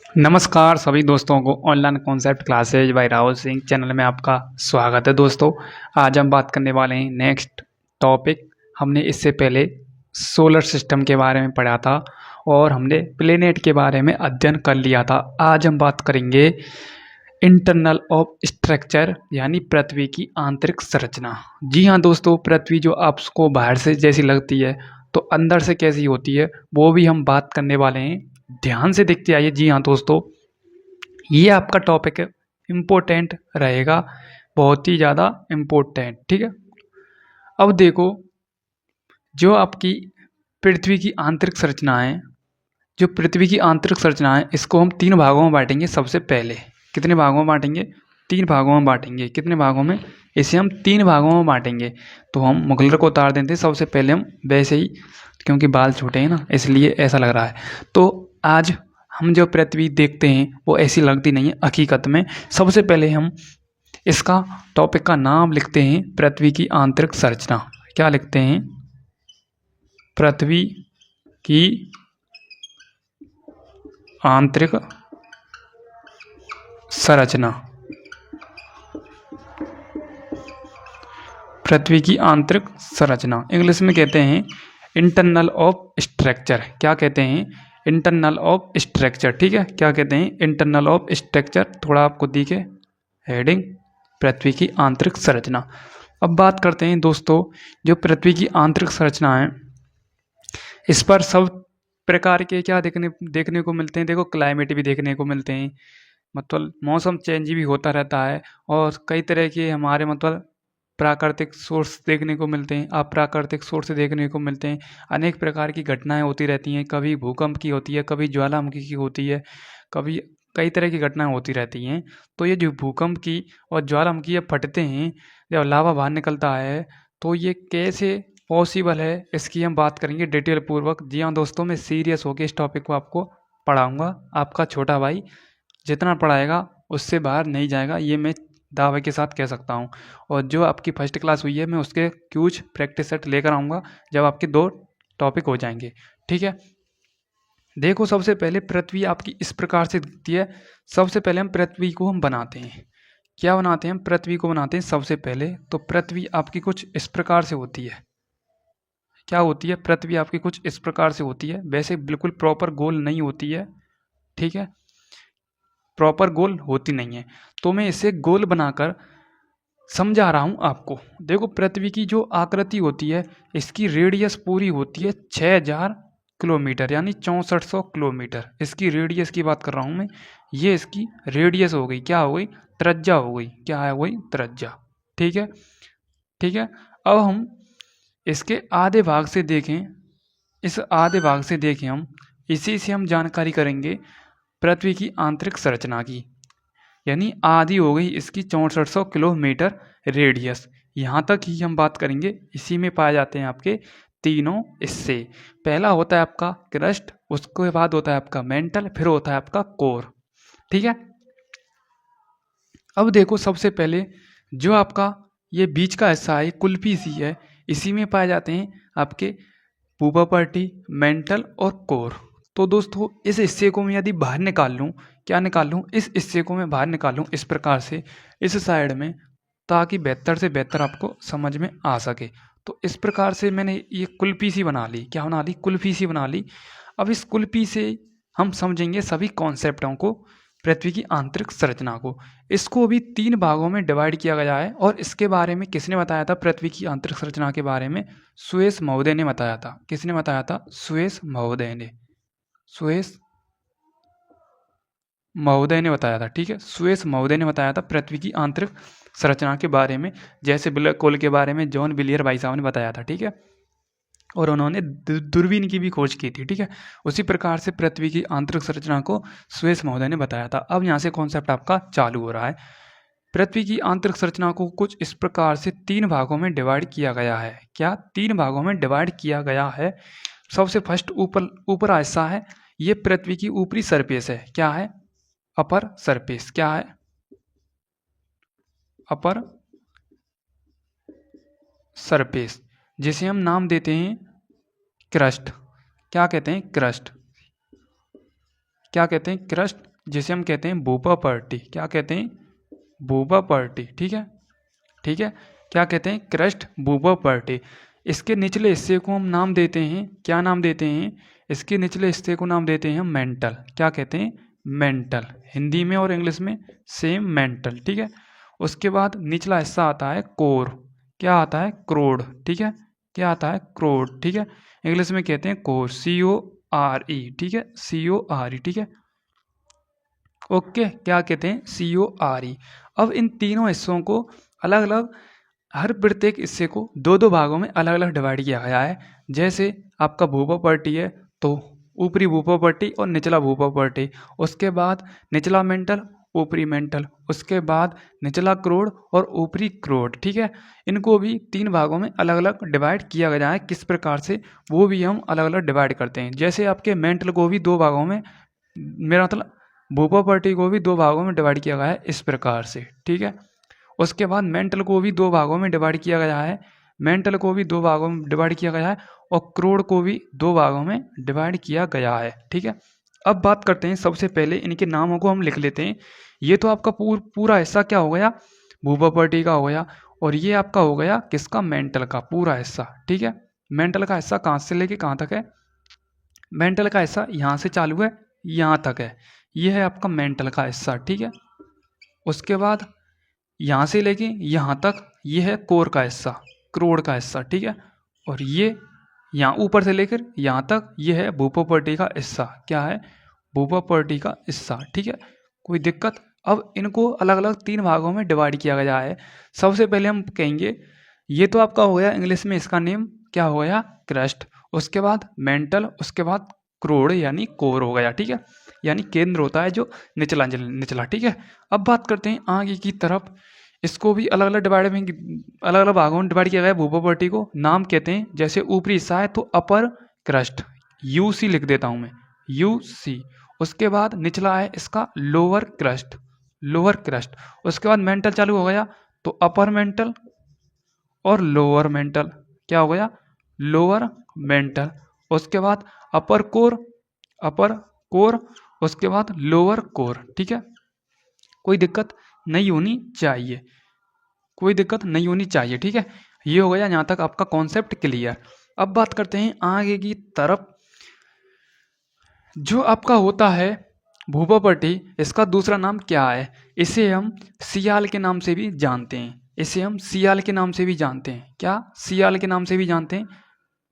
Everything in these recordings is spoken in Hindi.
नमस्कार सभी दोस्तों को online concept classes by Rahul Singh channel में आपका स्वागत है दोस्तों। आज हम बात करने वाले हैं नेक्स्ट टॉपिक। हमने इससे पहले सोलर सिस्टम के बारे में पढ़ा था और हमने प्लेनेट के बारे में अध्ययन कर लिया था। आज हम बात करेंगे इंटरनल ऑफ स्ट्रक्चर यानी पृथ्वी की आंतरिक संरचना। जी हाँ दोस्तों, पृथ्वी जो आपको बाहर से जैसी लगती है तो अंदर से कैसी होती है वो भी हम बात करने वाले हैं। ध्यान से देखते आइए। जी हाँ दोस्तों, ये आपका टॉपिक इम्पोर्टेंट रहेगा, बहुत ही ज़्यादा इम्पोर्टेंट। ठीक है, अब देखो, जो आपकी पृथ्वी की आंतरिक संरचना है, जो पृथ्वी की आंतरिक संरचना है, इसको हम तीन भागों में बांटेंगे। सबसे पहले कितने भागों में बांटेंगे? तीन भागों में बांटेंगे। कितने भागों में? इसे हम तीन भागों में बांटेंगे। तो हम मुगलर को उतार देते हैं सबसे पहले हम, वैसे ही, क्योंकि बाल छोटे हैं ना इसलिए ऐसा लग रहा है। तो आज हम जो पृथ्वी देखते हैं वो ऐसी लगती नहीं है हकीकत में। सबसे पहले हम इसका टॉपिक का नाम लिखते हैं पृथ्वी की आंतरिक संरचना। क्या लिखते हैं? पृथ्वी की आंतरिक संरचना। पृथ्वी की आंतरिक संरचना इंग्लिश में कहते हैं इंटरनल ऑफ स्ट्रक्चर। क्या कहते हैं? Internal of structure. ठीक है, क्या कहते हैं? Internal of structure. थोड़ा आपको दिखे हेडिंग, पृथ्वी की आंतरिक संरचना। अब बात करते हैं दोस्तों, जो पृथ्वी की आंतरिक संरचना है, इस पर सब प्रकार के क्या देखने को मिलते हैं। देखो, क्लाइमेट भी देखने को मिलते हैं, मतलब मौसम चेंज भी होता रहता है, और कई तरह के हमारे मतलब प्राकृतिक सोर्स देखने को मिलते हैं, अप्राकृतिक सोर्स देखने को मिलते हैं। अनेक प्रकार की घटनाएं होती रहती हैं, कभी भूकंप की होती है, कभी ज्वालामुखी की होती है, कभी कई तरह की घटनाएं होती रहती हैं। तो ये जो भूकंप की और ज्वालामुखी ये फटते हैं, जब लावा बाहर निकलता है, तो ये कैसे पॉसिबल है, इसकी हम बात करेंगे डिटेल पूर्वक। जी हाँ दोस्तों, मैं सीरियस होकर इस टॉपिक को आपको पढ़ाऊँगा। आपका छोटा भाई जितना पढ़ाएगा उससे बाहर नहीं जाएगा, ये मैं दावे के साथ कह सकता हूँ। और जो आपकी फर्स्ट क्लास हुई है, मैं उसके क्यूज प्रैक्टिस सेट लेकर आऊँगा जब आपके दो टॉपिक हो जाएंगे। ठीक है, देखो, सबसे पहले पृथ्वी आपकी इस प्रकार से दिखती है। सबसे पहले हम पृथ्वी को हम बनाते हैं। क्या बनाते हैं? हम पृथ्वी को बनाते हैं सबसे पहले। तो पृथ्वी आपकी कुछ इस प्रकार से होती है। क्या होती है? पृथ्वी आपकी कुछ इस प्रकार से होती है। वैसे बिल्कुल प्रॉपर गोल नहीं होती है, ठीक है, प्रॉपर गोल होती नहीं है। तो मैं इसे गोल बनाकर समझा रहा हूँ आपको। देखो, पृथ्वी की जो आकृति होती है, इसकी रेडियस पूरी होती है 6000 किलोमीटर, यानी 6400 किलोमीटर। इसकी रेडियस की बात कर रहा हूँ मैं। ये इसकी रेडियस हो गई, क्या हो गई? त्रिज्या हो गई। क्या है? वही त्रिज्या। ठीक है, ठीक है। अब हम इसके आधे भाग से देखें, इस आधे भाग से देखें हम, इसी से हम जानकारी करेंगे पृथ्वी की आंतरिक संरचना की। यानी आधी हो गई इसकी 6400 किलोमीटर रेडियस। यहाँ तक ही हम बात करेंगे। इसी में पाए जाते हैं आपके तीनों हिस्से। पहला होता है आपका क्रस्ट, उसके बाद होता है आपका मेंटल, फिर होता है आपका कोर। ठीक है, अब देखो, सबसे पहले जो आपका ये बीच का हिस्सा है, कुल्फी सी है, इसी में पाए जाते हैं आपके पुपा पार्टी, मेंटल और कोर। तो दोस्तों, इस हिस्से को मैं यदि बाहर निकाल लूँ, क्या निकाल लूँ? इस हिस्से को मैं बाहर निकाल लूँ इस प्रकार से, इस साइड में, ताकि बेहतर से बेहतर आपको समझ में आ सके। तो इस प्रकार से मैंने ये कुल्फी सी बना ली। क्या बना ली? कुल्फी सी बना ली। अब इस कुल्फी से हम समझेंगे सभी कॉन्सेप्टों को, पृथ्वी की आंतरिक संरचना को। इसको भी तीन भागों में डिवाइड किया गया है। और इसके बारे में किसने बताया था? पृथ्वी की आंतरिक संरचना के बारे में सुएस महोदय ने बताया था। किसने बताया था? सुएस महोदय ने। सुएस महोदय ने बताया था। ठीक है, सुएस महोदय ने बताया था पृथ्वी की आंतरिक संरचना के बारे में। जैसे ब्लैक होल के बारे में जॉन विलियर भाई साहब ने बताया था। ठीक है, और उन्होंने दूरबीन की भी खोज की थी। ठीक है, उसी प्रकार से पृथ्वी की आंतरिक संरचना को सुएस महोदय ने बताया था। अब यहाँ से कॉन्सेप्ट आपका चालू हो रहा है। पृथ्वी की आंतरिक संरचना को कुछ इस प्रकार से तीन भागों में डिवाइड किया गया है। क्या? तीन भागों में डिवाइड किया गया है। सबसे फर्स्ट ऊपर हिस्सा है, ये पृथ्वी की ऊपरी सरफेस है। क्या है? Upper surface. क्या है? अपर सरफेस, जिसे हम नाम देते हैं क्रस्ट। क्या कहते हैं? क्रस्ट। क्या कहते हैं? क्रस्ट, जिसे हम कहते हैं बूपा पर्टी। क्या कहते हैं? Bupa party. ठीक है, ठीक है। क्या कहते हैं? Crust Bupa party. इसके निचले हिस्से को हम नाम देते हैं, क्या नाम देते हैं? इसके निचले हिस्से को नाम देते हैं हम मेंटल। क्या कहते हैं? मेंटल। हिंदी में और इंग्लिश में सेम, मेंटल। ठीक है। उसके बाद निचला हिस्सा आता है कोर। क्या आता है? क्रोड। ठीक है, क्या आता है? क्रोड। ठीक है, इंग्लिश में कहते हैं कोर, CORE। ठीक है, CORE। ठीक है, ओके। क्या कहते हैं? CORE। अब इन तीनों हिस्सों को अलग अलग, हर प्रत्येक हिस्से को दो दो भागों में अलग अलग डिवाइड किया गया है। जैसे आपका भूपा पर्टी है तो ऊपरी भूपा पर्टी और निचला भूपा पर्टी, उसके बाद निचला मेंटल, ऊपरी मेंटल, उसके बाद निचला क्रोड और ऊपरी क्रोड। ठीक है, इनको भी 3 भागों में अलग अलग डिवाइड किया गया है। किस प्रकार से, वो भी हम अलग अलग डिवाइड करते हैं। जैसे आपके मेंटल को भी 2 भागों में, मेरा मतलब भूपा पर्टी को भी 2 भागों में डिवाइड किया गया है इस प्रकार से। ठीक है, उसके बाद मेंटल को भी 2 भागों में डिवाइड किया गया है, मेंटल को भी 2 भागों में डिवाइड किया गया है, और क्रोड को भी 2 भागों में डिवाइड किया गया है। ठीक है, अब बात करते हैं, सबसे पहले इनके नामों को हम लिख लेते हैं। ये तो आपका पूरा हिस्सा क्या हो गया? भूपा पर्टी का हो गया। और ये आपका हो गया किसका? मेंटल का पूरा हिस्सा। ठीक है, मेंटल का हिस्सा कहाँ से लेके कहाँ तक है? मेंटल का हिस्सा यहाँ से चालू है, यहाँ तक है। ये है आपका मेंटल का हिस्सा। ठीक है, उसके बाद यहाँ से लेके यहाँ तक ये है कोर का हिस्सा, क्रोड का हिस्सा। ठीक है, और ये यहाँ ऊपर से लेकर यहाँ तक ये है भूपा पर्टी का हिस्सा। क्या है? भूपा पर्टी का हिस्सा। ठीक है, कोई दिक्कत? अब इनको अलग अलग 3 भागों में डिवाइड किया गया है। सबसे पहले हम कहेंगे, ये तो आपका हो गया इंग्लिश में, इसका नेम क्या हो गया? क्रस्ट। उसके बाद मेंटल, उसके बाद क्रोड यानी कोर हो गया। ठीक है, यानी केंद्र होता है जो निचला निचला। ठीक है, अब बात करते हैं आगे की तरफ। इसको भी अलग अलग डिवाइड में, अलग अलग भागों में डिवाइड किया गया है। भूपा पर्टी को नाम कहते हैं, जैसे ऊपरी हिस्सा है तो अपर क्रस्ट, UC लिख देता हूं मैं, UC। उसके बाद निचला है इसका लोअर क्रस्ट, लोअर क्रस्ट। उसके बाद मेंटल चालू हो गया तो अपर मेंटल और लोअर मेंटल। क्या हो गया? Lower mental. उसके बाद अपर कोर, अपर कोर, उसके बाद लोअर कोर। ठीक है, कोई दिक्कत नहीं होनी चाहिए, कोई दिक्कत नहीं होनी चाहिए। ठीक है, ये हो गया यहाँ तक आपका कॉन्सेप्ट क्लियर। अब बात करते हैं आगे की तरफ। जो आपका होता है भूपा पर्टी, इसका दूसरा नाम क्या है? इसे हम सियाल के नाम से भी जानते हैं, इसे हम सियाल के नाम से भी जानते हैं। क्या? सियाल के नाम से भी जानते हैं।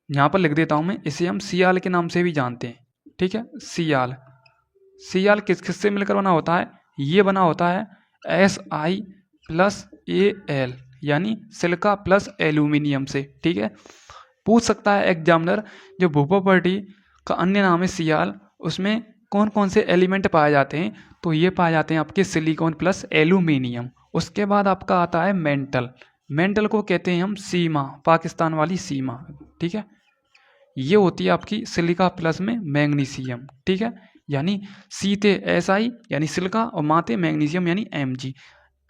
यहाँ पर लिख देता हूँ मैं, इसे हम सियाल के नाम से भी जानते हैं। ठीक है, सियाल। सियाल किस किस से मिलकर बना होता है? ये बना होता है Si प्लस Al, यानी सिलिका प्लस एल्यूमिनियम से। ठीक है, पूछ सकता है एग्जामिनर, जो भूपा पर्टी का अन्य नाम है सियाल, उसमें कौन कौन से एलिमेंट पाए जाते हैं? तो ये पाए जाते हैं आपके सिलिकॉन प्लस एल्यूमिनियम। उसके बाद आपका आता है मेंटल। मेंटल को कहते हैं हम सीमा, पाकिस्तान वाली सीमा। ठीक है, ये होती है आपकी सिलिका प्लस में मैग्नीशियम। ठीक है, यानी सीते Si यानी सिलिका और माते मैग्नीशियम यानी Mg।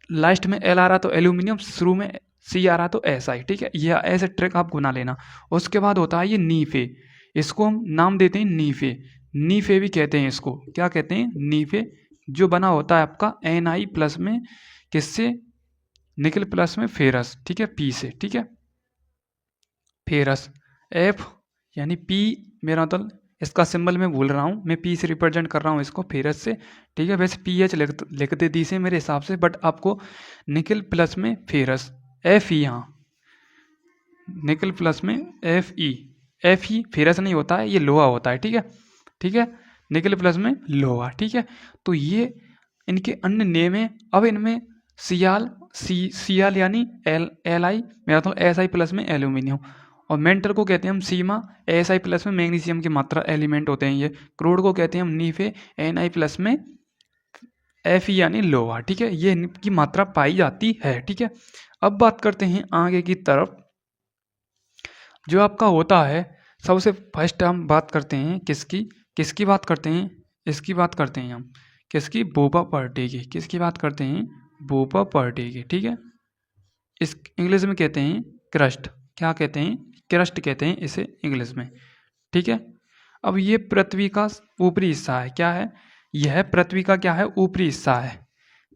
लास्ट में L आ रहा तो एल्यूमिनियम, शुरू में C आ रहा तो Si। ठीक है, यह ऐसे ट्रिक आप गुना लेना। उसके बाद होता है ये नीफे, इसको हम नाम देते हैं नीफे, नीफे भी कहते हैं इसको। क्या कहते हैं? नीफे। जो बना होता है आपका Na प्लस में किससे? निकल प्लस में फेरस। ठीक है, P से। ठीक है, फेरस। F यानी P, मेरा मतलब इसका सिंबल मैं भूल रहा हूँ, मैं P से रिप्रेजेंट कर रहा हूँ इसको, फेरस से। ठीक है, वैसे PH लिख देती से मेरे हिसाब से, बट आपको निकल प्लस में फेरस, Fe, यहाँ निकल प्लस में Fe फेरस नहीं होता है, ये लोहा होता है। ठीक है, ठीक है, निकल प्लस में लोहा। ठीक है, तो ये इनके अन्य नेम है। अब इनमें सियाल, सियाल यानी Li, मेरा तो Si प्लस में एल्यूमिनियम। और मेंटल को कहते हैं हम सीमा, Si प्लस में मैग्नीशियम की मात्रा एलिमेंट होते हैं ये। क्रोड को कहते हैं हम नीफे, Ni प्लस में Fe यानी लोहा। ठीक है, ये इनकी मात्रा पाई जाती है। ठीक है, अब बात करते हैं आगे की तरफ। जो आपका होता है, सबसे फर्स्ट हम बात करते हैं किसकी, किसकी बात करते हैं? इसकी बात करते हैं हम, किसकी? भूपा पर्टी की। किसकी बात करते हैं? भूपा पर्टी की। ठीक है, इस इंग्लिश में कहते हैं क्रस्ट। क्या कहते हैं? क्रस्ट कहते हैं इसे इंग्लिश में। ठीक है, अब ये पृथ्वी का ऊपरी हिस्सा है। क्या है? यह पृथ्वी का क्या है, ऊपरी हिस्सा है।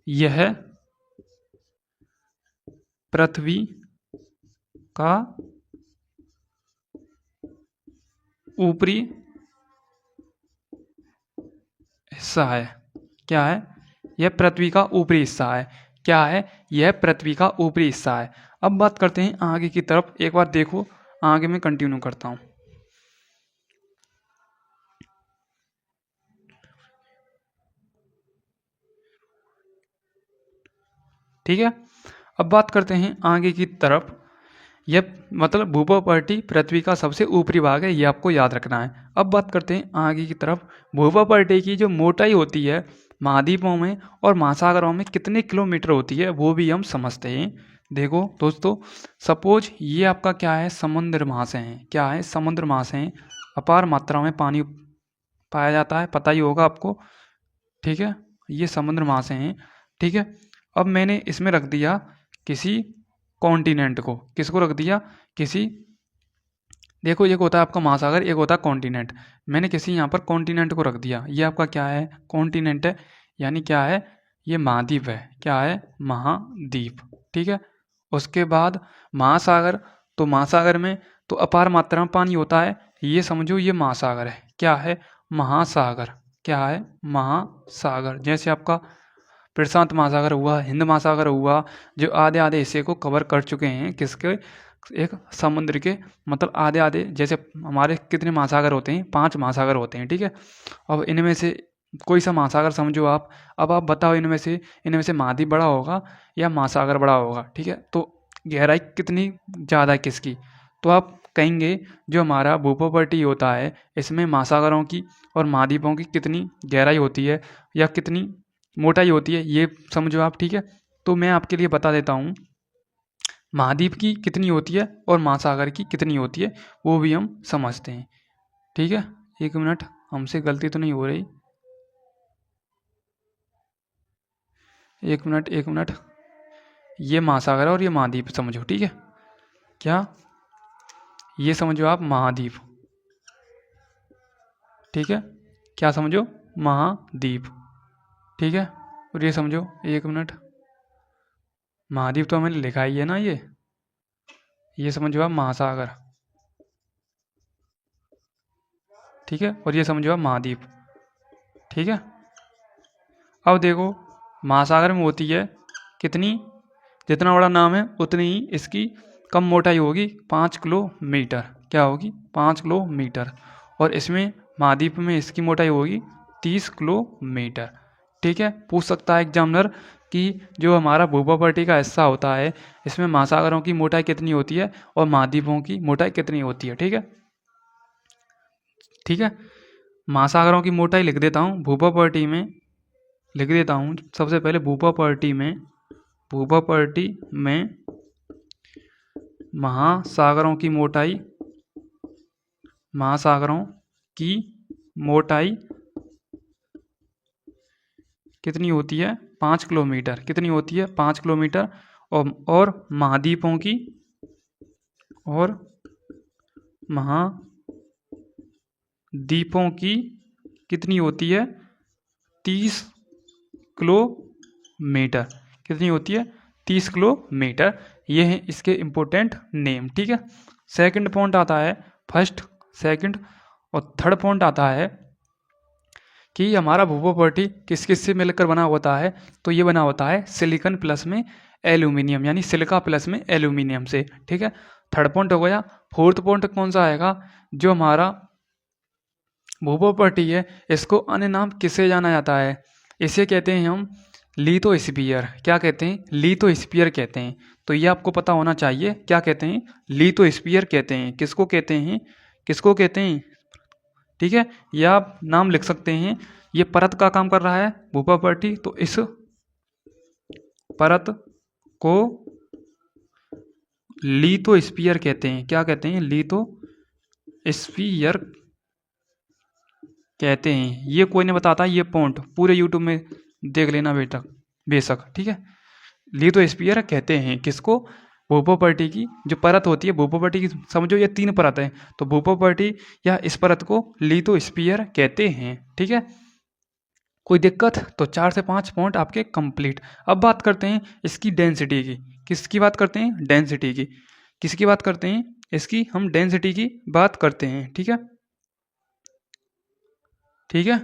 यह पृथ्वी का ऊपरी हिस्सा है। क्या है, यह पृथ्वी का ऊपरी हिस्सा है। क्या है, यह पृथ्वी का ऊपरी हिस्सा है। अब बात करते हैं आगे की तरफ, एक बार देखो, आगे मैं कंटिन्यू करता हूं। ठीक है, अब बात करते हैं आगे की तरफ। यह मतलब भूप्रपट्टी पृथ्वी का सबसे ऊपरी भाग है, ये आपको याद रखना है। अब बात करते हैं आगे की तरफ। भूप्रपट्टी की जो मोटाई होती है महाद्वीपों में और महासागरों में कितने किलोमीटर होती है, वो भी हम समझते हैं। देखो दोस्तों, सपोज ये आपका क्या है, समुद्र महाशय हैं। क्या है, समुद्र महाशय हैं। अपार मात्रा में पानी पाया जाता है, पता ही होगा आपको। ठीक है, ये समुद्र महाशय हैं। ठीक है, अब मैंने इसमें रख दिया किसी कॉन्टिनेंट को। किसको रख दिया, किसी, देखो एक होता है आपका महासागर, एक होता है कॉन्टिनेंट। मैंने किसी यहाँ पर कॉन्टिनेंट को रख दिया। ये आपका क्या है, कॉन्टिनेंट है, यानी क्या है, ये महाद्वीप है। क्या है, महाद्वीप। ठीक है, उसके बाद महासागर, तो महासागर में तो अपार मात्रा में पानी होता है, ये समझो ये महासागर है। क्या है, महासागर। क्या है, महासागर। जैसे आपका प्रशांत महासागर हुआ, हिंद महासागर हुआ, जो आधे आधे हिस्से को कवर कर चुके हैं किसके, एक समुद्र के, मतलब आधे आधे। जैसे हमारे कितने महासागर होते हैं, 5 महासागर होते हैं। ठीक है, अब इनमें से कोई सा महासागर समझो आप। अब आप बताओ इनमें से महाद्वीप बड़ा होगा या महासागर बड़ा होगा। ठीक है, तो गहराई कितनी ज़्यादा है किसकी, तो आप कहेंगे जो हमारा भूप्रपट्टी होता है इसमें महासागरों की और महाद्वीपों की कितनी गहराई होती है या कितनी मोटाई होती है, ये समझो आप। ठीक है, तो मैं आपके लिए बता देता हूँ महाद्वीप की कितनी होती है और महासागर की कितनी होती है, वो भी हम समझते हैं। ठीक है, एक मिनट, हमसे गलती तो नहीं हो रही, एक मिनट एक मिनट। ये महासागर है और ये महाद्वीप समझो। ठीक है, क्या, ये समझो आप महाद्वीप। ठीक है, क्या समझो, महाद्वीप। ठीक है, और ये समझो, एक मिनट, महाद्वीप तो मैंने लिखा ही है ना, ये समझो आप महासागर। ठीक है, और ये समझो आप महाद्वीप। ठीक है, अब देखो महासागर में होती है कितनी, जितना बड़ा नाम है उतनी ही इसकी कम मोटाई होगी, 5 किलोमीटर। क्या होगी, 5 किलोमीटर। और इसमें महाद्वीप में इसकी मोटाई होगी 30 किलोमीटर। ठीक है, पूछ सकता है एग्जामिनर कि जो हमारा भूप्रपट्टी का हिस्सा होता है इसमें महासागरों की मोटाई कितनी होती है और महाद्वीपों की मोटाई कितनी होती है। ठीक है, ठीक है, महासागरों की मोटाई लिख देता हूँ, भूप्रपट्टी में लिख देता हूँ। सबसे पहले भूप्रपट्टी में महासागरों की मोटाई कितनी होती है, 5 किलोमीटर। कितनी होती है, 5 किलोमीटर। और महाद्वीपों की कितनी होती है, 30 किलोमीटर। कितनी होती है, 30 किलोमीटर। ये है इसके इम्पोर्टेंट नेम। ठीक है, सेकंड पॉइंट आता है, फर्स्ट सेकंड और थर्ड पॉइंट आता है कि हमारा भूप्रपट्टी किस किस से मिलकर बना होता है, तो ये बना होता है सिलिकॉन प्लस में एल्यूमिनियम, यानी सिलिका प्लस में एल्यूमिनियम से। ठीक है, थर्ड पॉइंट हो गया। फोर्थ पॉइंट कौन सा आएगा, जो हमारा भूप्रपट्टी है इसको अन्य नाम किससे जाना जाता है, इसे कहते हैं हम लिथोस्फीयर। क्या कहते हैं, लिथोस्फीयर कहते हैं। तो ये आपको पता होना चाहिए, क्या कहते हैं, लिथोस्फीयर कहते हैं। किसको कहते हैं, किसको कहते हैं। ठीक है, ये आप नाम लिख सकते हैं। ये परत का काम कर रहा है भूप्रपट्टी, तो इस परत को लिथोस्फीयर कहते हैं। क्या कहते हैं, लिथोस्फीयर कहते हैं। ये कोई नहीं बताता, ये पॉइंट पूरे यूट्यूब में देख लेना बेशक। ठीक है, लिथोस्फीयर कहते हैं किसको, भूप्रपट्टी की जो परत होती है भूप्रपट्टी की, समझो ये 3 परत है, तो भूप्रपट्टी या इस परत को लिथोस्फीयर कहते हैं। ठीक है, कोई दिक्कत? तो 4 से 5 पॉइंट आपके कंप्लीट। अब बात करते हैं इसकी डेंसिटी की। किसकी बात करते हैं? डेंसिटी की। किसकी बात करते हैं? इसकी हम डेंसिटी की बात करते हैं। ठीक है, ठीक है।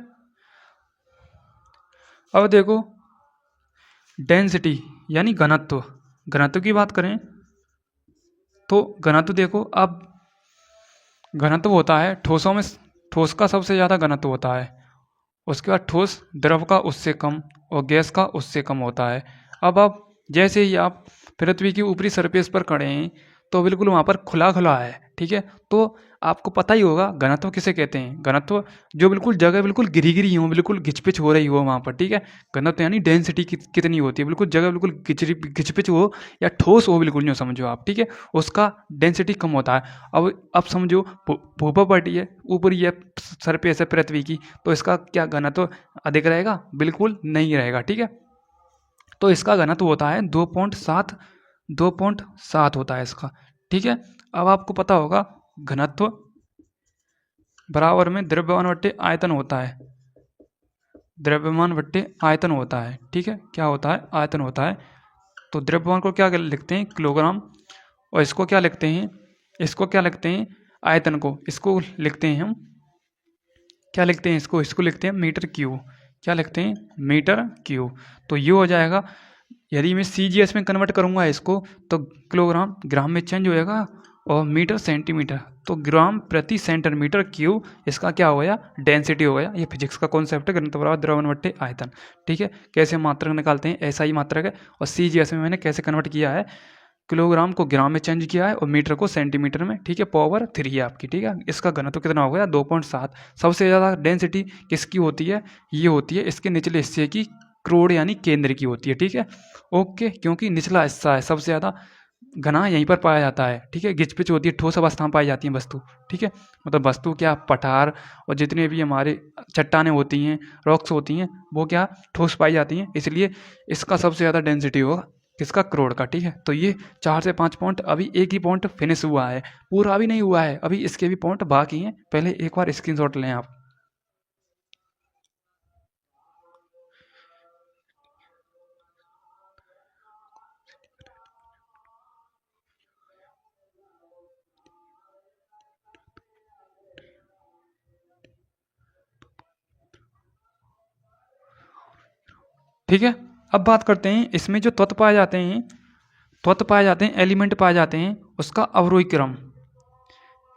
अब देखो डेंसिटी यानी घनत्व। घनत्व की बात करें तो घनत्व देखो अब घनत्व होता है ठोसों में, ठोस का सबसे ज़्यादा घनत्व होता है, उसके बाद ठोस द्रव का उससे कम और गैस का उससे कम होता है। अब आप जैसे ही आप पृथ्वी की ऊपरी सरफेस पर खड़े हैं तो बिल्कुल वहाँ पर खुला खुला है, ठीक है। तो आपको पता ही होगा घनत्व किसे कहते हैं। घनत्व जो बिल्कुल जगह बिल्कुल गिरी गिरी हो, बिल्कुल घिचपिच हो रही हो वहाँ पर, ठीक है। घनत्व यानी डेंसिटी कितनी होती है, बिल्कुल जगह बिल्कुल घिचपिच हो या ठोस हो, बिल्कुल यूँ समझो आप, ठीक है, उसका डेंसिटी कम होता है। अब समझो भूपटल है, ऊपरी है सरफेस है पृथ्वी की, तो इसका क्या घनत्व अधिक रहेगा? बिल्कुल नहीं रहेगा, ठीक है। तो इसका घनत्व होता है 2.7 होता है इसका, ठीक है। अब आपको पता होगा घनत्व बराबर में द्रव्यमान बट्टे आयतन होता है। द्रव्यमान बट्टे आयतन होता है, ठीक है। क्या होता है? आयतन होता है। तो द्रव्यमान को क्या लिखते हैं? किलोग्राम। और इसको क्या लिखते हैं? इसको क्या लिखते हैं? आयतन को इसको लिखते हैं हम, क्या लिखते हैं इसको? इसको लिखते हैं मीटर क्यूब। क्या लिखते हैं? Metre cube. तो ये हो जाएगा, यदि मैं CGS में कन्वर्ट करूँगा इसको तो किलोग्राम ग्राम में चेंज हो जाएगा और मीटर सेंटीमीटर, तो ग्राम प्रति सेंटीमीटर क्यूब इसका क्या हो गया? डेंसिटी हो गया। ये फिजिक्स का कॉन्सेप्ट है, घनत्व बराबर द्रव्यमान बट्टे आयतन, ठीक है। कैसे मात्रक निकालते हैं, ऐसा ही मात्रक है। और CGS में मैंने कैसे कन्वर्ट किया है, किलोग्राम को ग्राम में चेंज किया है और मीटर को सेंटीमीटर में, ठीक है। पावर 3 है आपकी, ठीक है। इसका घनत्व कितना हो गया? 2.7। सबसे ज़्यादा डेंसिटी किसकी होती है? ये होती है इसके निचले हिस्से की, क्रोड यानी केंद्र की होती है, ठीक है। ओके, क्योंकि निचला हिस्सा है सबसे ज़्यादा घना यहीं पर पाया जाता है, ठीक है। घिचपिच होती है, ठोस अवस्था में पाई जाती है वस्तु, ठीक है। मतलब वस्तु क्या, पठार और जितने भी हमारे चट्टानें होती हैं, रॉक्स होती हैं, वो क्या ठोस पाई जाती हैं, इसलिए इसका सबसे ज़्यादा डेंसिटी होगा किसका? क्रोड का, ठीक है। तो ये 4 से 5 पॉइंट, अभी एक ही पॉइंट फिनिश हुआ है, पूरा भी नहीं हुआ है, अभी इसके भी पॉइंट बाकी हैं। पहले एक बार स्क्रीनशॉट लें आप। ठीक है, अब बात करते हैं इसमें जो तत्व पाए जाते हैं, तत्व पाए जाते हैं, एलिमेंट पाए जाते हैं, उसका अवरोही क्रम।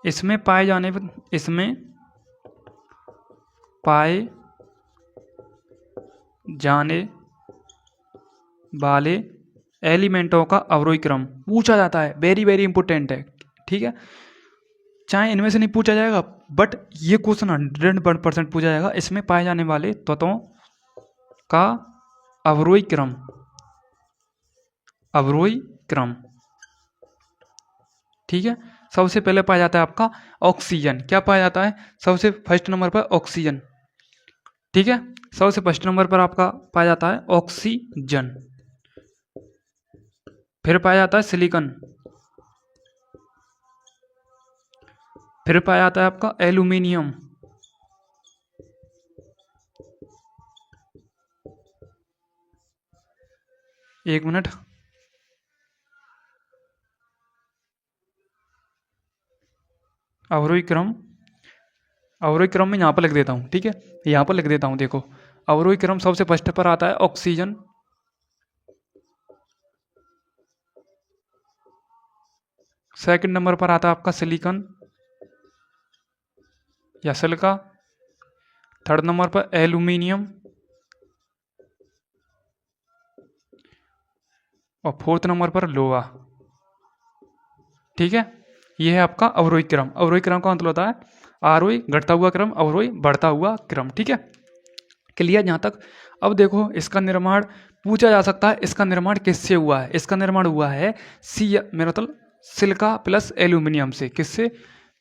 इसमें पाए जाने वाले एलिमेंटों का अवरोही क्रम पूछा जाता है, वेरी वेरी इंपॉर्टेंट है, ठीक है। चाहे इनमें से नहीं पूछा जाएगा, बट ये क्वेश्चन 100% पूछा जाएगा। इसमें पाए जाने वाले तत्वों का अवरोही क्रम, अवरोही क्रम, ठीक है। सबसे पहले पाया जाता है आपका ऑक्सीजन। क्या पाया जाता है? सबसे फर्स्ट नंबर पर ऑक्सीजन, ठीक है। सबसे फर्स्ट नंबर पर आपका पाया जाता है ऑक्सीजन। फिर पाया जाता है सिलिकॉन। फिर पाया जाता है आपका एल्यूमिनियम। एक मिनट, अवरोही क्रम, अवरोही क्रम में यहाँ पर लिख देता हूँ, ठीक है। यहाँ पर लिख देता हूँ, देखो अवरोही क्रम सबसे फर्स्ट पर आता है ऑक्सीजन, सेकंड नंबर पर आता है आपका सिलिकॉन या सिलिका, थर्ड नंबर पर एल्यूमिनियम और फोर्थ नंबर पर लोहा, ठीक है। ये है आपका अवरोही क्रम। अवरोही क्रम का मतलब होता है आरोही घटता हुआ क्रम, अवरोही बढ़ता हुआ क्रम, ठीक है। क्लियर यहाँ तक? अब देखो इसका निर्माण पूछा जा सकता है, इसका निर्माण किससे हुआ है? इसका निर्माण हुआ है मेरा मतलब सिलिका प्लस एल्यूमिनियम से। किससे?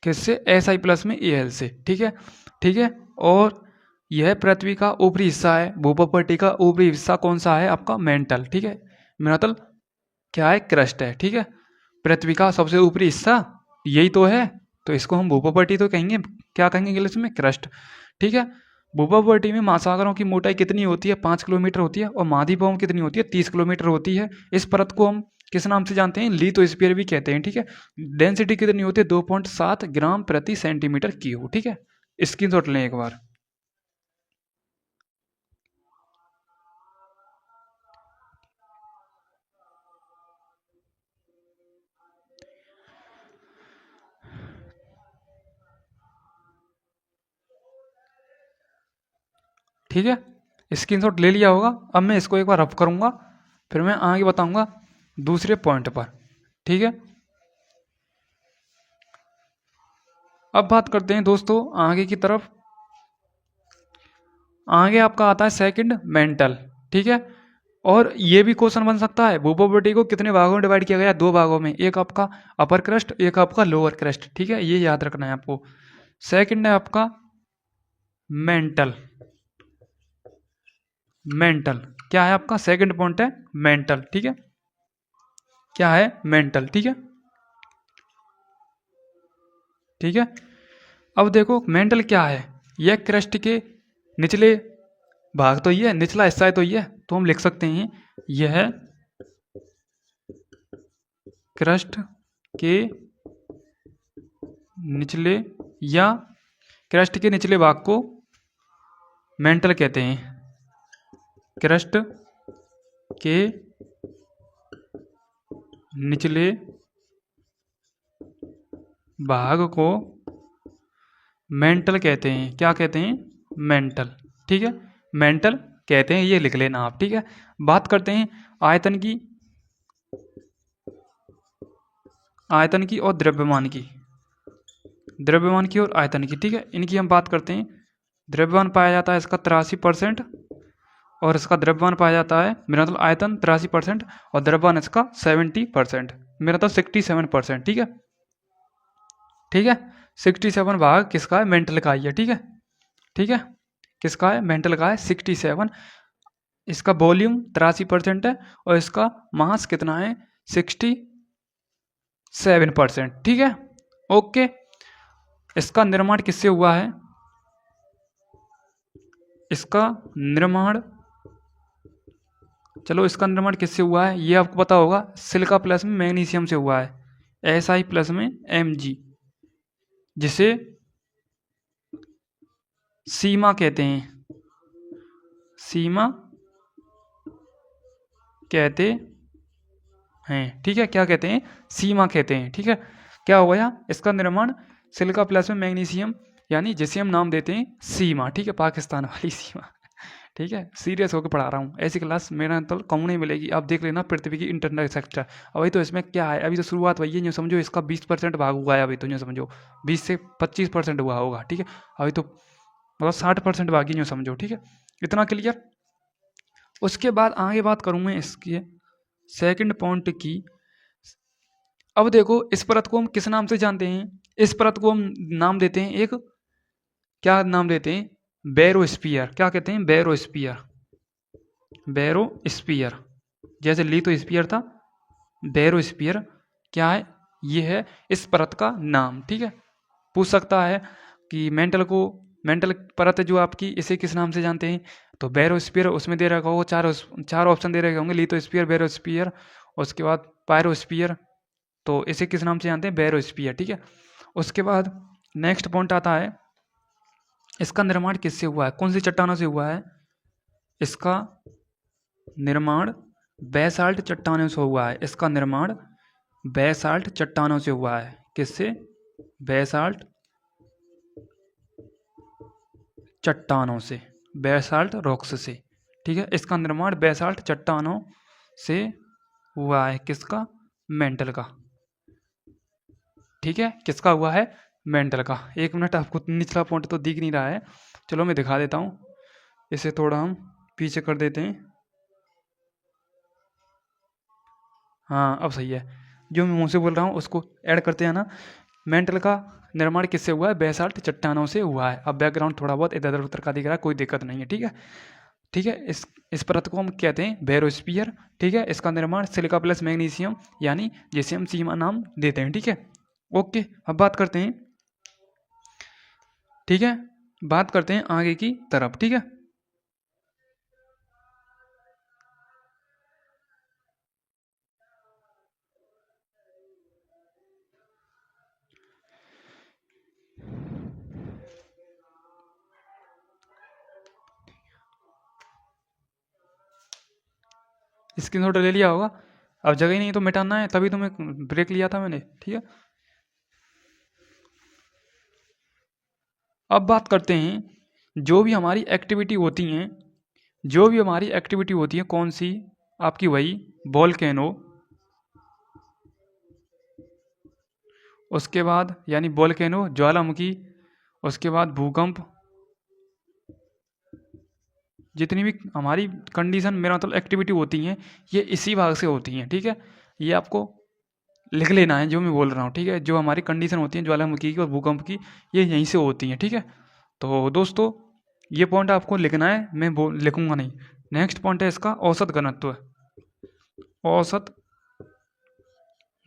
किससे? Si प्लस में Al से, ठीक है, ठीक है। और यह पृथ्वी का ऊपरी हिस्सा है, भूपटल का ऊपरी हिस्सा कौन सा है? आपका मेंटल, ठीक है। मेरा मतलब क्या है? क्रस्ट है, ठीक है। पृथ्वी का सबसे ऊपरी हिस्सा यही तो है, तो इसको हम भूपटल तो कहेंगे, क्या कहेंगे इंग्लिश में? क्रस्ट, ठीक है। भूभावटी में महासागरों की मोटाई कितनी होती है? 5 किलोमीटर होती है। और महाद्वीपों में कितनी होती है? 30 किलोमीटर होती है। इस परत को हम किस नाम से जानते हैं? लिथोस्फीयर भी कहते हैं। ठीक है। डेंसिटी कितनी होती है? 2.7 ग्राम प्रति सेंटीमीटर क्यूब। ठीक है, स्क्रीनशॉट लें एक बार। ठीक है, स्क्रीनशॉट ले लिया होगा। अब मैं इसको एक बार रफ करूंगा, फिर मैं आगे बताऊंगा दूसरे पॉइंट पर। ठीक है, अब बात करते हैं दोस्तों आगे की तरफ। आगे आपका आता है सेकंड मेंटल। ठीक है, और ये भी क्वेश्चन बन सकता है, भूभावटी को कितने भागों में डिवाइड किया गया? 2 भागों में, एक आपका अपर क्रस्ट, एक आपका लोअर क्रस्ट। ठीक है, ये याद रखना है आपको। सेकंड है आपका मेंटल। मेंटल क्या है आपका? सेकंड पॉइंट है मेंटल। ठीक है, क्या है? मेंटल। ठीक है, ठीक है। अब देखो मेंटल क्या है। यह क्रस्ट के निचले भाग तो ये निचला हिस्सा है, तो ये तो हम लिख सकते हैं यह क्रस्ट के निचले या क्रस्ट के निचले भाग को मेंटल कहते हैं। क्रस्ट के निचले भाग को मेंटल कहते हैं। क्या कहते हैं? मेंटल। ठीक है, मेंटल कहते हैं, ये लिख लेना आप। ठीक है, बात करते हैं आयतन की, आयतन की और द्रव्यमान की। द्रव्यमान की और आयतन की। ठीक है, इनकी हम बात करते हैं। द्रव्यमान पाया जाता है इसका 83%, और इसका द्रव्यमान पाया जाता है, मेरा मतलब आयतन 83% और द्रव्यमान इसका 70%, मेरा मतलब 67%। ठीक है, ठीक है, 67 भाग किसका है? मेंटल का ही है। ठीक है, ठीक है, किसका है? मेंटल का है 67। इसका वॉल्यूम 83% है और इसका मास कितना है? 67%। ठीक है, ओके। इसका निर्माण किससे हुआ है? इसका निर्माण, चलो इसका निर्माण किससे हुआ है ये आपको पता होगा। सिलिका प्लस में मैग्नीशियम से हुआ है, SI प्लस में Mg, जिसे सीमा कहते हैं। सीमा कहते हैं। ठीक है, क्या कहते हैं? सीमा कहते हैं। ठीक है, क्या हो गया? इसका निर्माण सिलिका प्लस में मैग्नीशियम, यानी जिसे हम नाम देते हैं सीमा। ठीक है, पाकिस्तान वाली सीमा। ठीक है, सीरियस होकर पढ़ा रहा हूँ, ऐसी क्लास मेरा तो कम नहीं मिलेगी। आप देख लेना पृथ्वी की इंटरनल स्ट्रक्चर। अभी तो इसमें क्या है, अभी तो शुरुआत हुई है, यूँ समझो इसका 20% भाग हुआ है अभी तो, यूँ समझो 20 से 25% हुआ होगा। ठीक है, अभी तो मतलब 60% बाकी, यूँ समझो। ठीक है, इतना क्लियर। उसके बाद आगे बात करूँ मैं इसकी सेकंड पॉइंट की। अब देखो इस परत को हम किस नाम से जानते हैं? इस परत को हम नाम देते हैं एक, क्या नाम देते हैं? बैरोस्फीयर। क्या कहते हैं? बैरोस्फीयर। बैरोस्फीयर, जैसे लिथोस्फीयर था, बैरोस्फीयर क्या है? ये है इस परत का नाम। ठीक है, पूछ सकता है कि मेंटल को, मेंटल परत जो आपकी, इसे किस नाम से जानते हैं? तो बैरोस्फीयर उसमें दे रखा होगा, चार ऑप्शन दे रखे होंगे, लिथोस्फीयर, बैरोस्फीयर, उसके बाद पायरोस्फीयर। तो इसे किस नाम से जानते हैं? बैरोस्फीयर। ठीक है, उसके बाद नेक्स्ट पॉइंट आता है, इसका निर्माण किससे हुआ है? कौन सी चट्टानों से हुआ है? इसका निर्माण बेसाल्ट चट्टानों से हुआ है। इसका निर्माण बेसाल्ट चट्टानों से हुआ है। किससे? बेसाल्ट चट्टानों से, बेसाल्ट रॉक्स से। ठीक है, इसका निर्माण बेसाल्ट चट्टानों से हुआ है। किसका? मेंटल का। ठीक है, किसका हुआ है? मेंटल का। एक मिनट, आपको निचला पॉइंट तो दिख नहीं रहा है, चलो मैं दिखा देता हूँ। इसे थोड़ा हम पीछे कर देते हैं। हाँ, अब सही है। जो मैं मुँह से बोल रहा हूँ उसको ऐड करते हैं ना। मेंटल का निर्माण किससे हुआ है? बेसाल्ट चट्टानों से हुआ है। अब बैकग्राउंड थोड़ा बहुत इधर उधर का दिख रहा है, कोई दिक्कत नहीं है। ठीक है, ठीक है, इस परत को हम कहते हैं बैरोस्फीयर। ठीक है, इसका निर्माण सिलिका प्लस मैग्नीशियम, यानी जिसे हम सीमा नाम देते हैं। ठीक है, ओके। अब बात करते हैं, ठीक है, बात करते हैं आगे की तरफ, ठीक है। स्क्रीनशॉट ले लिया होगा, अब जगह ही नहीं तो मिटाना है, तभी तो मैं ब्रेक लिया था मैंने, ठीक है। अब बात करते हैं जो भी हमारी एक्टिविटी होती हैं, जो भी हमारी एक्टिविटी होती है कौन सी, आपकी वही वोल्केनो, उसके बाद यानी वोल्केनो ज्वालामुखी, उसके बाद भूकंप, जितनी भी हमारी कंडीशन मेरा मतलब एक्टिविटी होती हैं ये इसी भाग से होती हैं, ठीक है। ये आपको लिख लेना है जो मैं बोल रहा हूँ, ठीक है। जो हमारी कंडीशन होती है ज्वालामुखी की और भूकंप की, ये यहीं से होती हैं, ठीक है। तो दोस्तों ये पॉइंट आपको लिखना है, मैं लिखूंगा नहीं। नेक्स्ट पॉइंट है इसका औसत घनत्व। औसत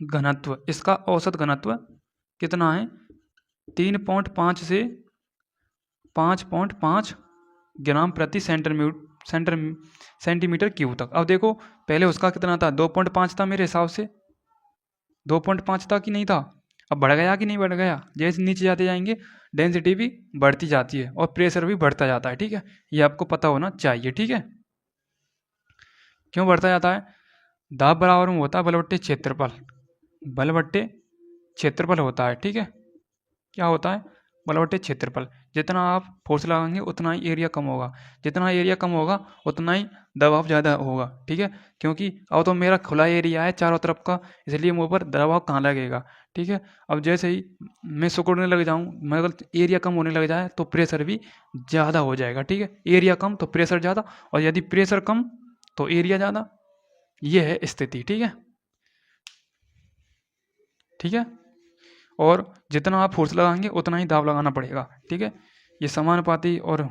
घनत्व, इसका औसत घनत्व कितना है, 3.5 से 5.5 ग्राम प्रति सेंटीमीटर क्यूब तक। अब देखो पहले उसका कितना था, 2.5 था मेरे हिसाब से, 2.5 था कि नहीं था। अब बढ़ गया कि नहीं बढ़ गया, जैसे नीचे जाते जाएंगे डेंसिटी भी बढ़ती जाती है और प्रेशर भी बढ़ता जाता है, ठीक है। ये आपको पता होना चाहिए, ठीक है। क्यों बढ़ता जाता है, दाब बराबर में होता है बल बट्टे क्षेत्रफल, बल बट्टे क्षेत्रफल होता है, ठीक है। क्या होता है, बल बट्टे क्षेत्रफल। जितना आप फोर्स लगाएंगे उतना ही एरिया कम होगा, जितना एरिया कम होगा उतना ही दबाव ज़्यादा होगा, ठीक है। क्योंकि अब तो मेरा खुला एरिया है चारों तरफ का, इसलिए मुँह पर दबाव कहाँ लगेगा, ठीक है। अब जैसे ही मैं सिकुड़ने लग जाऊँ, मतलब एरिया कम होने लग जाए तो प्रेशर भी ज़्यादा हो जाएगा, ठीक है। एरिया कम तो प्रेशर ज़्यादा, और यदि प्रेशर कम तो एरिया ज़्यादा, ये है स्थिति, ठीक है, ठीक है। और जितना आप फोर्स लगाएंगे उतना ही दाब लगाना पड़ेगा, ठीक है। ये समानुपाती और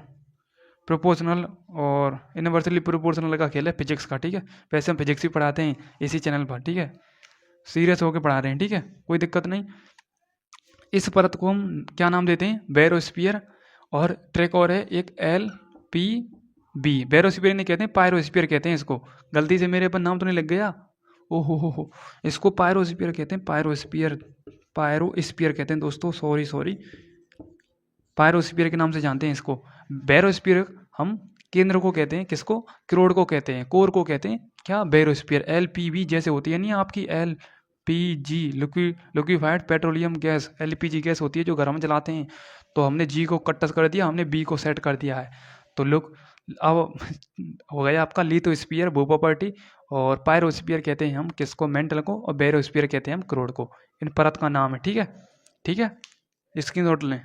प्रोपोर्शनल और इनवर्सली प्रोपोर्शनल का खेल है फिजिक्स का, ठीक है। वैसे हम फिजिक्स भी पढ़ाते हैं इसी चैनल पर, ठीक है, सीरियस होकर पढ़ा रहे हैं, ठीक है, कोई दिक्कत नहीं। इस परत को हम क्या नाम देते हैं, बैरोस्फीयर, और ट्रैक और है एक LPB। बैरोस्फीयर नहीं कहते हैं, पायरोस्फीयर कहते हैं इसको। गलती से मेरे पर नाम तो नहीं लग गया, ओहो हो, इसको पायरोस्फीयर कहते हैं, पायरोस्फीयर, पायरोस्फीयर कहते हैं दोस्तों, सॉरी सॉरी, पायरोस्फीयर के नाम से जानते हैं इसको। बैरोस्फीयर हम केंद्र को कहते हैं, किसको, क्रोड को कहते हैं, कोर को कहते हैं क्या, बैरोस्फीयर। LPB जैसे होती है नहीं आपकी LPG, liquefied petroleum gas, LPG gas होती है जो घर में जलाते हैं, तो हमने G को कट कर दिया, हमने B को सेट कर दिया है, तो लोग अब हो गया आपका लिथोस्फीयर भू प्रॉपर्टी, और पायरोस्फीयर कहते हैं हम किसको, मेंटल को, और बैरोस्फीयर कहते हैं हम क्रोड को। इन परत का नाम है, ठीक है, ठीक है, स्क्रीन शॉट लें।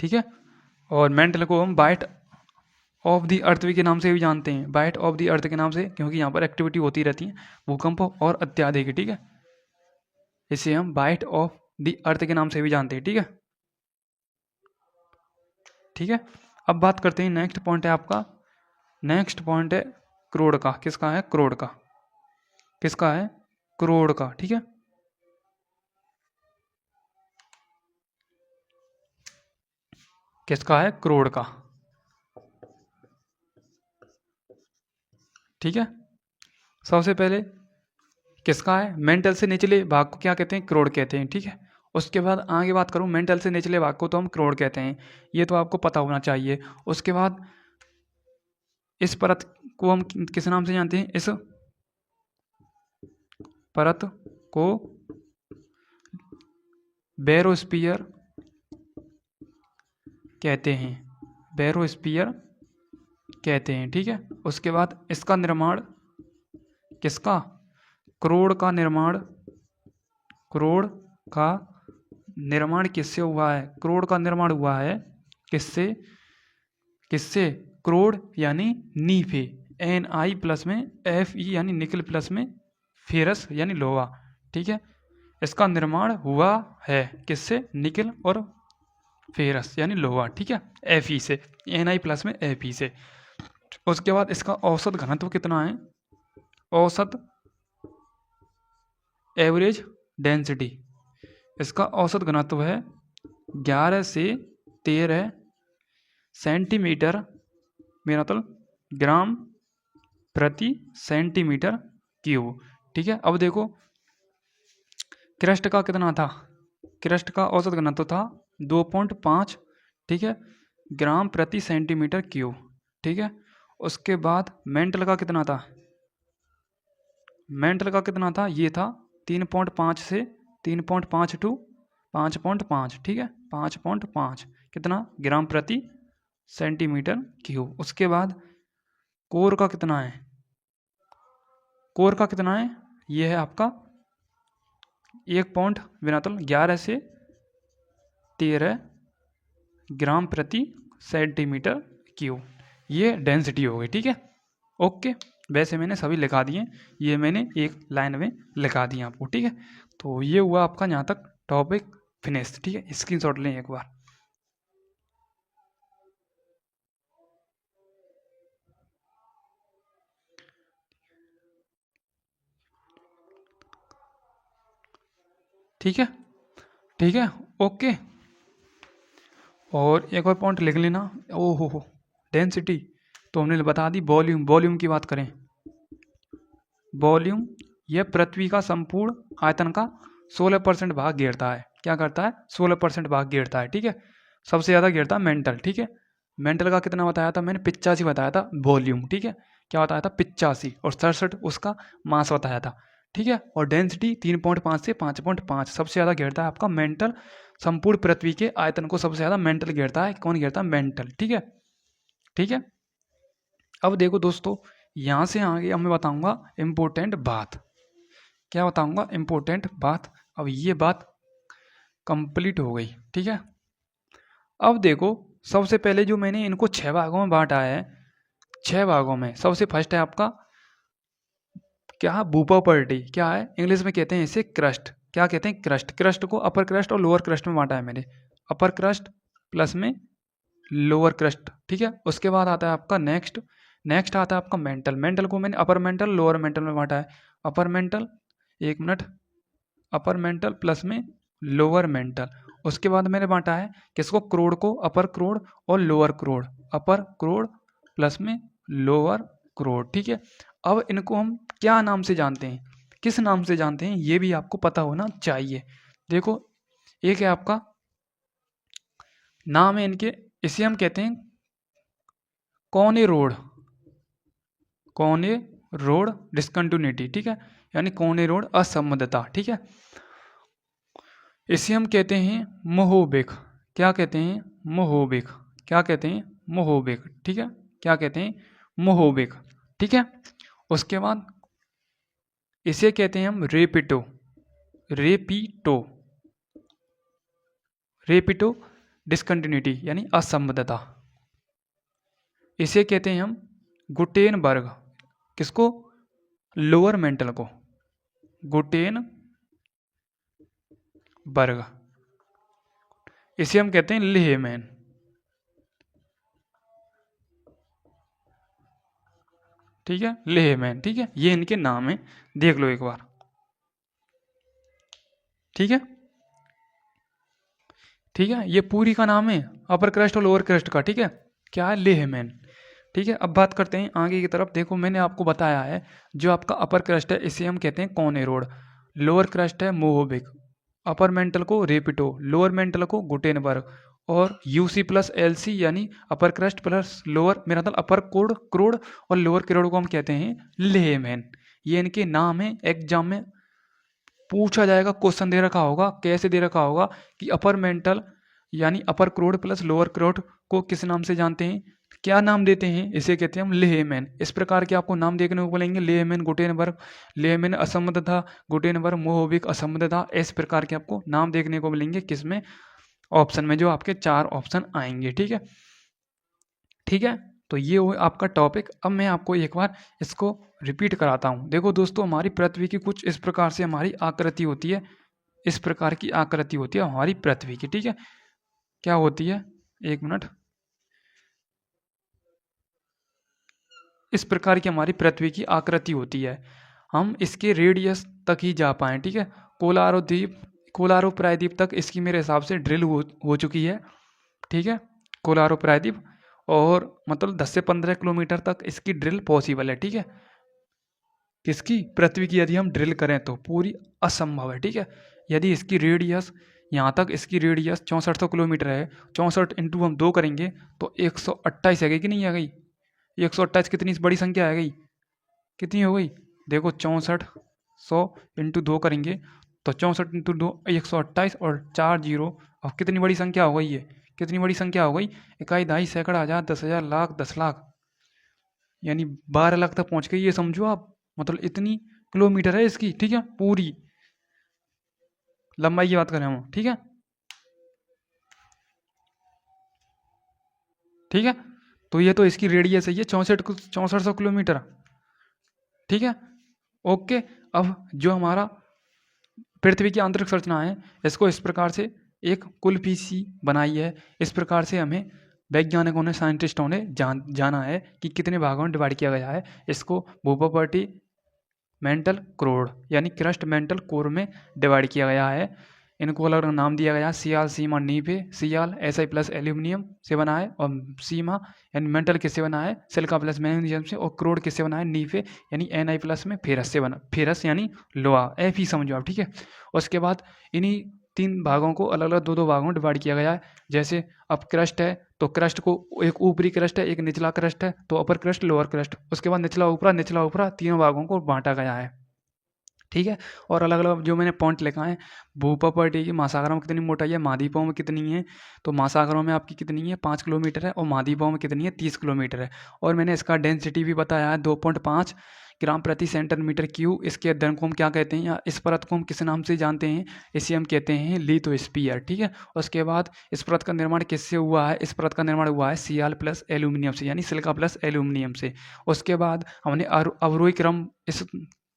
ठीक है, और मेंटल को हम बाइट ऑफ द अर्थ के नाम से भी जानते हैं, बाइट ऑफ द अर्थ के नाम से, क्योंकि यहाँ पर एक्टिविटी होती रहती है, भूकंप और अत्याधिक, ठीक है। इसे हम बाइट ऑफ द अर्थ के नाम से भी जानते हैं, ठीक है, ठीक है। अब बात करते हैं, नेक्स्ट पॉइंट है आपका, नेक्स्ट पॉइंट है करोड़ का। किसका है, करोड़ का, किसका है, करोड़ का, ठीक है। किसका है, करोड़ का, ठीक है। सबसे पहले किसका है, मेंटल से निचले भाग को क्या कहते हैं, करोड़ कहते हैं, ठीक है। उसके बाद आगे बात करूं, मेंटल से निचले भाग को तो हम करोड़ कहते हैं, ये तो आपको पता होना चाहिए। उसके बाद इस परत को हम किस नाम से जानते हैं, इस परत को बैरोस्फीयर कहते हैं, बैरोस्फीयर कहते हैं, ठीक है। उसके बाद इसका निर्माण किसका, करोड़ का निर्माण, करोड़ का निर्माण किससे हुआ है, करोड़ का निर्माण हुआ है किससे, किससे, करोड़ यानी नीफे, Ni प्लस में Fe यानी निकल प्लस में फेरस यानी लोहा, ठीक है। इसका निर्माण हुआ है किससे, निकल और फेरस यानी लोहा, ठीक है, Fe से, Ni प्लस में Fe से। उसके बाद इसका औसत घनत्व कितना है, औसत एवरेज डेंसिटी, इसका औसत घनत्व है 11 से 13 सेंटीमीटर, मेरा मतलब ग्राम प्रति सेंटीमीटर क्यूब। ठीक है, अब देखो क्रस्ट का कितना था, क्रस्ट का औसत घनत्व था 2.5, ठीक है, ग्राम प्रति सेंटीमीटर क्यूब। ठीक है, उसके बाद मेंटल का कितना था, मेंटल का कितना था, ये था 3.5 से 3.5 टू 5.5, ठीक है, 5.5 कितना ग्राम प्रति सेंटीमीटर क्यूब। उसके बाद कोर का कितना है, कोर का कितना है, ये है आपका 11 से 13 ग्राम प्रति सेंटीमीटर क्यूब, ये डेंसिटी हो गई। ठीक है, ओके, वैसे मैंने सभी लिखा दिए, ये मैंने एक लाइन में लिखा दिए आपको। ठीक है, तो ये हुआ आपका यहाँ तक टॉपिक फिनिश। ठीक है, स्क्रीनशॉट लें एक बार। ठीक है, ठीक है, ओके। और एक और पॉइंट लिख लेना, ओ हो डेंसिटी तो हमने बता दी। वॉल्यूम, वॉल्यूम की बात करें, वॉल्यूम यह पृथ्वी का संपूर्ण आयतन का 16% भाग घेरता है। क्या करता है, 16% भाग घेरता है। ठीक है, सबसे ज़्यादा घेरता है मेंटल। ठीक है, मेंटल का कितना बताया था मैंने, 85 बताया था वॉल्यूम। ठीक है, क्या बताया था, 85, और 67 उसका मास बताया था। ठीक है, और डेंसिटी 3.5 से 5.5, सबसे ज़्यादा घेरता है आपका मेंटल। संपूर्ण पृथ्वी के आयतन को सबसे ज़्यादा मेंटल घेरता है। कौन घेरता है, मेंटल। ठीक है, ठीक है। अब देखो दोस्तों, यहाँ से आगे अब मैं बताऊंगा इम्पोर्टेंट बात। क्या बताऊंगा, इम्पोर्टेंट बात। अब ये बात कंप्लीट हो गई। ठीक है, अब देखो सबसे पहले जो मैंने इनको 6 भागों में बांटा है, 6 भागों में सबसे फर्स्ट है आपका क्या, प्रॉपर्टी। क्या है, इंग्लिश में कहते हैं इसे क्रस्ट। क्या कहते हैं, क्रस्ट। क्रस्ट को अपर क्रस्ट और लोअर क्रस्ट में बांटा है मैंने, अपर क्रस्ट प्लस में लोअर क्रस्ट। ठीक है, उसके बाद आता है आपका नेक्स्ट, नेक्स्ट आता है आपका मेंटल। मेंटल को मैंने अपर मेंटल लोअर मेंटल में बांटा है। अपर मेंटल, एक मिनट, अपर मेंटल प्लस में लोअर मेंटल। उसके बाद मैंने बांटा है किसको, क्रोड को, अपर क्रोड और लोअर क्रोड, अपर क्रोड प्लस में लोअर क्रोड। ठीक है, अब इनको हम क्या नाम से जानते हैं, किस नाम से जानते हैं, ये भी आपको पता होना चाहिए। देखो एक है आपका नाम है इनके, इसे हम कहते हैं कौने रोड, कौने रोड डिस्कंटिन्यूटी। ठीक है, यानी कौने रोड असंबद्धता। ठीक है, इसे हम कहते हैं मोहोबिक। क्या कहते हैं, मोहोबिक। क्या कहते हैं, मोहोबिक। ठीक है, क्या कहते हैं, मोहोबिक। ठीक है, उसके बाद इसे कहते हैं हम रेपिटो, रेपिटो, रेपिटो डिस्कंटिन्यूटी यानी असंबद्धता। इसे कहते हैं हम गुटेनबर्ग, किसको, लोअर मेंटल को, गुटेनबर्ग। इसे हम कहते हैं लेहमैन। ठीक है, लेहमैन। ठीक है, ये इनके नाम है, देख लो एक बार। ठीक है, ठीक है, ये पूरी का नाम है अपर क्रस्ट और लोअर क्रस्ट का। ठीक है, क्या है, लेहमैन। ठीक है, अब बात करते हैं आगे की तरफ। देखो मैंने आपको बताया है जो आपका अपर क्रस्ट है इसे हम कहते हैं कॉनेरोड, लोअर क्रस्ट है मोहोबिक, अपर मेंटल को रेपिटो, लोअर मेंटल को गुटेनबर्ग, और यूसी प्लस एलसी यानी अपर क्रस्ट प्लस लोअर, मेरा मतलब अपर कोड क्रोड और लोअर क्रोड को हम कहते हैं लेहमैन। ये इनके नाम है। एग्जाम में पूछा जाएगा, क्वेश्चन दे रखा होगा, कैसे दे रखा होगा कि अपर मेंटल यानी अपर क्रोड प्लस लोअर क्रोड को किस नाम से जानते हैं, क्या नाम देते हैं, इसे कहते हैं हम लेहमैन। इस प्रकार के आपको नाम देखने को मिलेंगे, लेहमैन, गुटेनबर्ग, लेहमैन असंबद्ध था, गुटेनबर्ग, मोहोबिक असंबद्ध था। इस प्रकार के आपको नाम देखने को मिलेंगे किसमें, ऑप्शन में, जो आपके 4 ऑप्शन आएंगे। ठीक है, ठीक है, तो ये हो आपका टॉपिक। अब मैं आपको एक बार इसको रिपीट कराता हूँ। देखो दोस्तों, हमारी पृथ्वी की कुछ इस प्रकार से हमारी आकृति होती है, इस प्रकार की आकृति होती है हमारी पृथ्वी की। ठीक है, क्या होती है, एक मिनट, इस प्रकार की हमारी पृथ्वी की आकृति होती है। हम इसके रेडियस तक ही जा पाएँ, ठीक है। कोलारो प्रायद्वीप तक इसकी मेरे हिसाब से ड्रिल हो चुकी है, ठीक है। कोलारो प्रायद्वीप और मतलब 10 से 15 किलोमीटर तक इसकी ड्रिल पॉसिबल है, ठीक है। किसकी? पृथ्वी की यदि हम ड्रिल करें तो पूरी असंभव है, ठीक है। यदि इसकी रेडियस यहाँ तक इसकी रेडियस 6400 किलोमीटर है, 64 इंटू हम 2 करेंगे तो 128 आ गई कि नहीं आ गई? 128 कितनी बड़ी संख्या आ गई? कितनी हो गई? देखो 6400 इंटू 2 करेंगे तो 64 इंटू 2 128 और 4 जीरो। अब कितनी बड़ी संख्या हो गई ये? कितनी बड़ी संख्या हो गई? इकाई, दहाई, सैकड़ा, हज़ार, 10,000, लाख, 10 लाख, यानी 12 लाख तक पहुँच गई, ये समझो आप। मतलब इतनी किलोमीटर है इसकी, ठीक है, पूरी लंबाई की बात करें हम, ठीक है। ठीक है, तो ये तो इसकी रेडियस है, ये 6400 किलोमीटर, ठीक है। ओके, अब जो हमारा पृथ्वी की आंतरिक संरचना है इसको इस प्रकार से एक कुल्फी सी बनाई है। इस प्रकार से हमें वैज्ञानिकों ने, साइंटिस्टों ने जाना है कि कितने भागों में डिवाइड किया गया है। इसको भूप्रॉपर्टी मेंटल कोर यानी क्रस्ट मेंटल कोर में डिवाइड किया गया है। इनको अलग अलग नाम दिया गया। सियाल, सीमा, नीफे। सियाल SI प्लस एल्यूमिनियम से बना है और सीमा यानी मेंटल किससे बना है? सिलिका प्लस मैग्नीशियम से। और क्रोड किससे बना है? नीफे यानी Na प्लस में फेरस से बना, फेरस यानी लोहा, Fe समझो आप, ठीक है। उसके बाद इन्हीं 3 भागों को अलग अलग 2-2 भागों में डिवाइड किया गया है। जैसे अब क्रस्ट है तो क्रस्ट को एक ऊपरी क्रस्ट है, एक निचला क्रस्ट है, तो अपर क्रस्ट, लोअर क्रस्ट, उसके बाद निचला ऊपरा तीनों भागों को बांटा गया है, ठीक है। और अलग अलग जो मैंने पॉइंट लिखा है, भूप्रॉपर्टी की महासागरों में कितनी मोटाई है, महाद्वीपों में कितनी है, तो महासागरों में आपकी कितनी है 5 किलोमीटर है और महाद्वीपों में कितनी है 30 किलोमीटर है। और मैंने इसका डेंसिटी भी बताया है 2.5 ग्राम प्रति सेंटीमीटर क्यूब। इसके अध्ययन को हम क्या कहते हैं, या इस परत को हम किस नाम से जानते हैं? इसे हम कहते हैं लिथोस्फीयर, ठीक है। उसके बाद इस परत का निर्माण किससे हुआ है? इस परत का निर्माण हुआ है Cl प्लस एल्यूमिनियम से, यानी सिलिका प्लस एल्यूमिनियम से। उसके बाद हमने अवरोही क्रम इस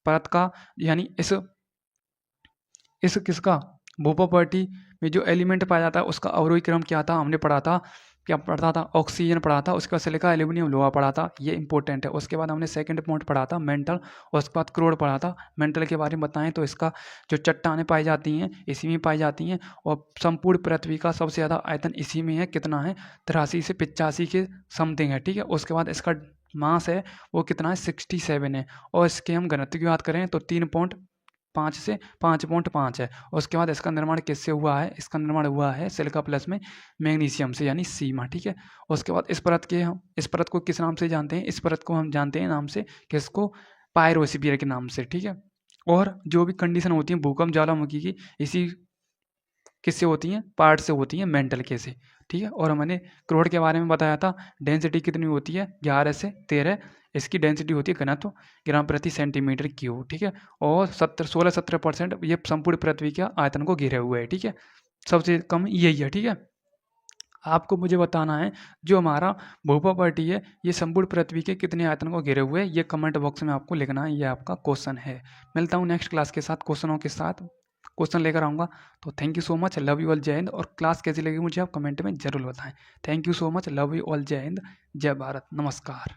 परत का, यानी इस किसका, भूप्रॉपर्टी में जो एलिमेंट पाया जाता है उसका अवरोही क्रम क्या था, हमने पढ़ा था। क्या पढ़ा था? ऑक्सीजन पढ़ा था। उसके बाद सिलिका, एल्यूमिनियम, लोहा पढ़ा था, ये इंपॉर्टेंट है। उसके बाद हमने सेकंड पॉइंट पढ़ा था मेंटल, और उसके बाद क्रोड पढ़ा था। मेंटल के बारे में बताएं तो इसका जो चट्टानें पाई जाती हैं इसी में पाई जाती हैं, और संपूर्ण पृथ्वी का सबसे ज़्यादा आयतन इसी में है। कितना है? 83 से 85 के समथिंग है, ठीक है। उसके बाद इसका मास है वो कितना है? 67 है। और इसके हम घनत्व की बात करें तो 3.5 से 5.5 है। उसके बाद इसका निर्माण किससे हुआ है? इसका निर्माण हुआ है सिलिका प्लस में मैग्नीशियम से, यानी सीमा, ठीक है। उसके बाद इस परत को किस नाम से जानते हैं? इस परत को हम जानते हैं नाम से, किसको? पायरोस्फीयर के नाम से, ठीक है। और जो भी कंडीशन होती है भूकंप, ज्वालामुखी की, इसी किससे होती हैं? पार्ट से होती हैं, मेंटल के से, ठीक है। और मैंने क्रोड के बारे में बताया था, डेंसिटी कितनी होती है? 11 से 13। इसकी डेंसिटी होती है घनत्व ग्राम प्रति सेंटीमीटर क्यूब, ठीक है। और 16-17% ये संपूर्ण पृथ्वी के आयतन को घेरे हुए है, ठीक है। सबसे कम यही है, ठीक है। आपको मुझे बताना है जो हमारा भूप्रॉपर्टी है ये संपूर्ण पृथ्वी के कितने आयतन को घेरे हुए है, ये कमेंट बॉक्स में आपको लिखना है। ये आपका क्वेश्चन है। मिलता हूँ नेक्स्ट क्लास के साथ, क्वेश्चनों के साथ क्वेश्चन लेकर आऊँगा। तो thank you so much, love you all, जय हिंद। और क्लास कैसी लगी मुझे आप कमेंट में ज़रूर बताएं। Thank you so much, love you all, जय हिंद, जय भारत, नमस्कार।